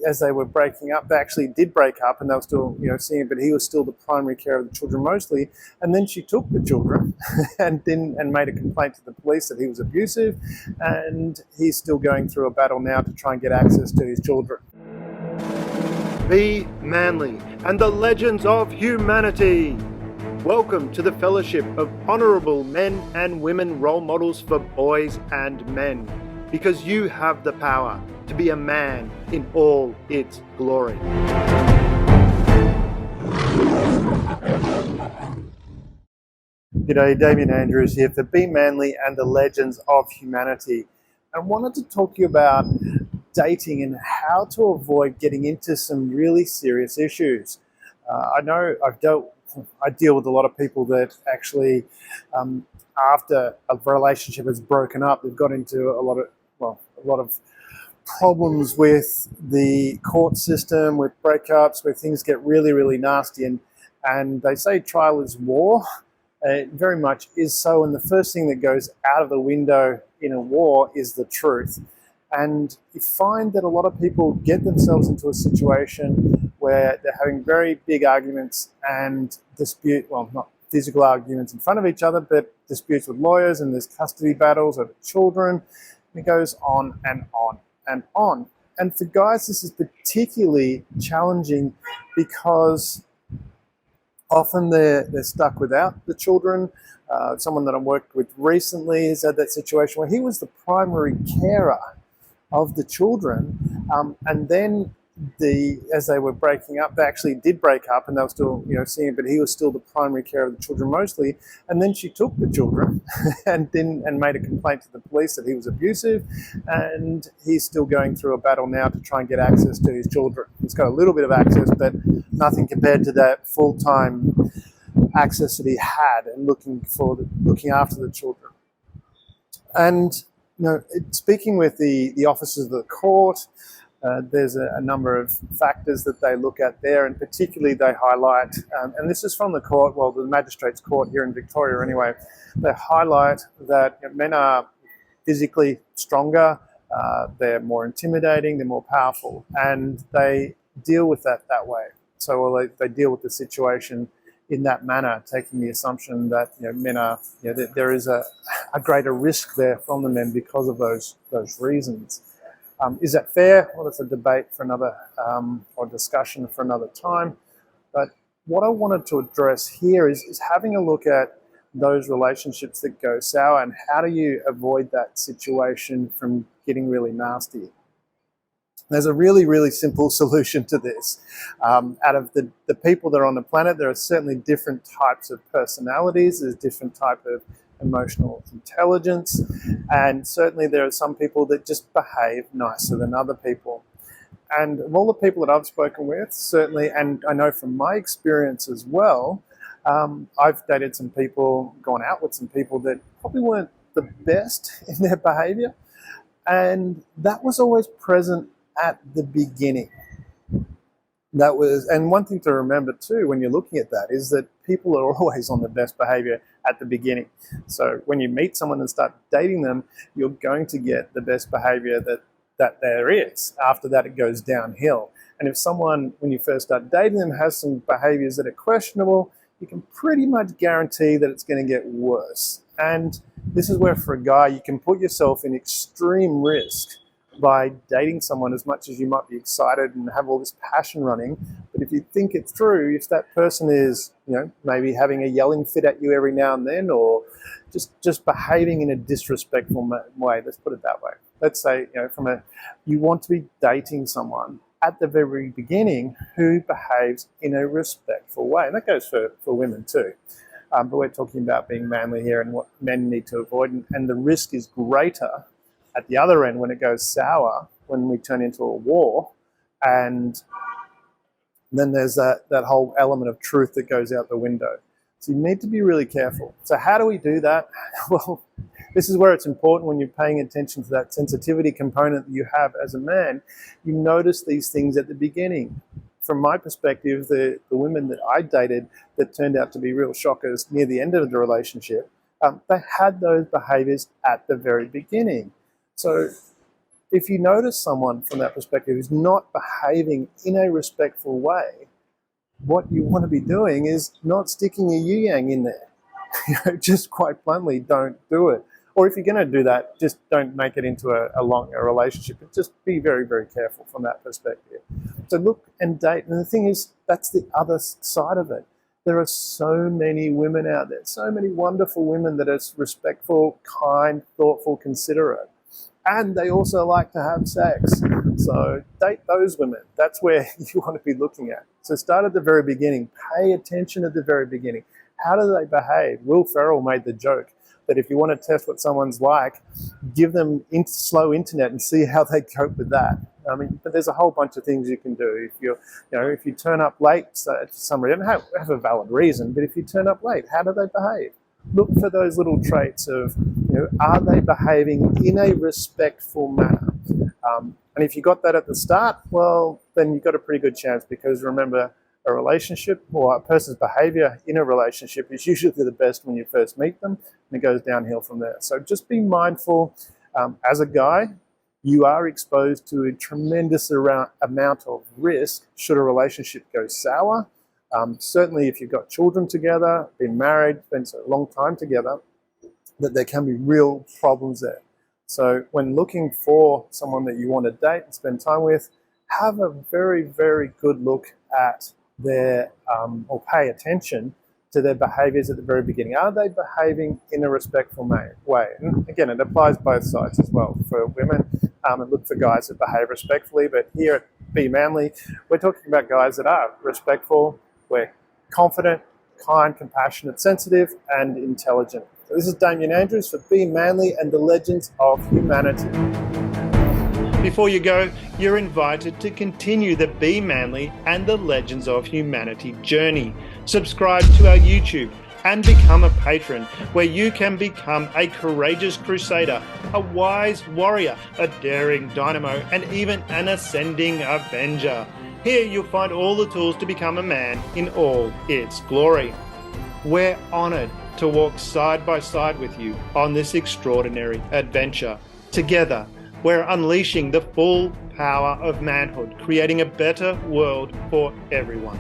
as they were breaking up, they actually did break up, and they were still, seeing it, but he was still the primary carer of the children mostly. And then she took the children and made a complaint to the police that he was abusive, and he's still going through a battle now to try and get access to his children. Be manly and the legends of humanity. Welcome to the fellowship of honourable men and women role models for boys and men, because you have the power to be a man in all its glory. G'day, Damian Andrews here for Be Manly and the Legends of Humanity. I wanted to talk to you about dating and how to avoid getting into some really serious issues. I know I deal with a lot of people that actually, after a relationship has broken up, they've got into a lot of problems with the court system, with breakups, where things get really, really nasty. And they say trial is war. It very much is so. And the first thing that goes out of the window in a war is the truth. And you find that a lot of people get themselves into a situation where they're having very big arguments and not physical arguments in front of each other, but disputes with lawyers, and there's custody battles over children. It goes on and on and on. And for guys, this is particularly challenging because often they're stuck without the children. Someone that I've worked with recently has had that situation where he was the primary carer of the children, and then as they were breaking up, they actually did break up, and they were still, seeing it, but he was still the primary carer of the children mostly. And then she took the children and made a complaint to the police that he was abusive, and he's still going through a battle now to try and get access to his children. He's got a little bit of access, but nothing compared to that full-time access that he had, and looking after the children. And speaking with the officers of the court, there's a number of factors that they look at there, and particularly they highlight, and this is from the court, the magistrate's court here in Victoria anyway, they highlight that men are physically stronger, they're more intimidating, they're more powerful, and they deal with that way. So they deal with the situation in that manner, taking the assumption that men are, that there is a greater risk there from the men because of those reasons. Is that fair? Well, it's a debate for another, or discussion for another time. But what I wanted to address here is having a look at those relationships that go sour, and how do you avoid that situation from getting really nasty. There's a really, really simple solution to this. Out of the people that are on the planet, there are certainly different types of personalities. There's different type of emotional intelligence, and certainly there are some people that just behave nicer than other people. And of all the people that I've spoken with, certainly, and I know from my experience as well, I've dated some people, gone out with some people that probably weren't the best in their behavior, and that was always present at the beginning. And one thing to remember too when you're looking at that is that people are always on the best behavior at the beginning. So when you meet someone and start dating them, you're going to get the best behavior that there is. After that, it goes downhill. And if someone, when you first start dating them, has some behaviors that are questionable, you can pretty much guarantee that it's going to get worse. And this is where, for a guy, you can put yourself in extreme risk by dating someone as much as you might be excited and have all this passion running. But if you think it through, if that person is, maybe having a yelling fit at you every now and then, or just behaving in a disrespectful way, let's put it that way. Let's say, you want to be dating someone at the very beginning who behaves in a respectful way. And that goes for women too. But we're talking about being manly here and what men need to avoid. And the risk is greater at the other end when it goes sour, when we turn into a war. And then there's that whole element of truth that goes out the window. So you need to be really careful. So how do we do that? Well, this is where it's important when you're paying attention to that sensitivity component that you have as a man. You notice these things at the beginning. From my perspective, the women that I dated that turned out to be real shockers near the end of the relationship, they had those behaviors at the very beginning. So if you notice someone from that perspective who's not behaving in a respectful way, what you want to be doing is not sticking a yu-yang in there. Just quite bluntly, don't do it. Or if you're going to do that, just don't make it into a relationship. But just be very, very careful from that perspective. So look and date. And the thing is, that's the other side of it. There are so many women out there, so many wonderful women that are respectful, kind, thoughtful, considerate. And they also like to have sex. So date those women. That's where you want to be looking at. So start at the very beginning. Pay attention at the very beginning. How do they behave? Will Ferrell made the joke that if you want to test what someone's like, give them slow internet and see how they cope with that. I mean, but there's a whole bunch of things you can do. If you turn up late, so for some reason, have a valid reason, but if you turn up late, how do they behave? Look for those little traits of, are they behaving in a respectful manner? And if you got that at the start, well, then you've got a pretty good chance, because remember, a relationship or a person's behavior in a relationship is usually the best when you first meet them, and it goes downhill from there. So just be mindful. As a guy, you are exposed to a tremendous amount of risk should a relationship go sour. Certainly if you've got children together, been married, spent a long time together, that there can be real problems there. So when looking for someone that you want to date and spend time with, have a very, very good look at their, or pay attention to their behaviors at the very beginning. Are they behaving in a respectful way? And again, it applies both sides as well. For women, and look for guys that behave respectfully. But here at Be Manly, we're talking about guys that are respectful, we're confident, kind, compassionate, sensitive, and intelligent. So this is Damian Andrews for Be Manly and the Legends of Humanity. Before you go, you're invited to continue the Be Manly and the Legends of Humanity journey. Subscribe to our YouTube and become a patron, where you can become a courageous crusader, a wise warrior, a daring dynamo, and even an ascending avenger. Here you'll find all the tools to become a man in all its glory. We're honored to walk side by side with you on this extraordinary adventure. Together, we're unleashing the full power of manhood, creating a better world for everyone.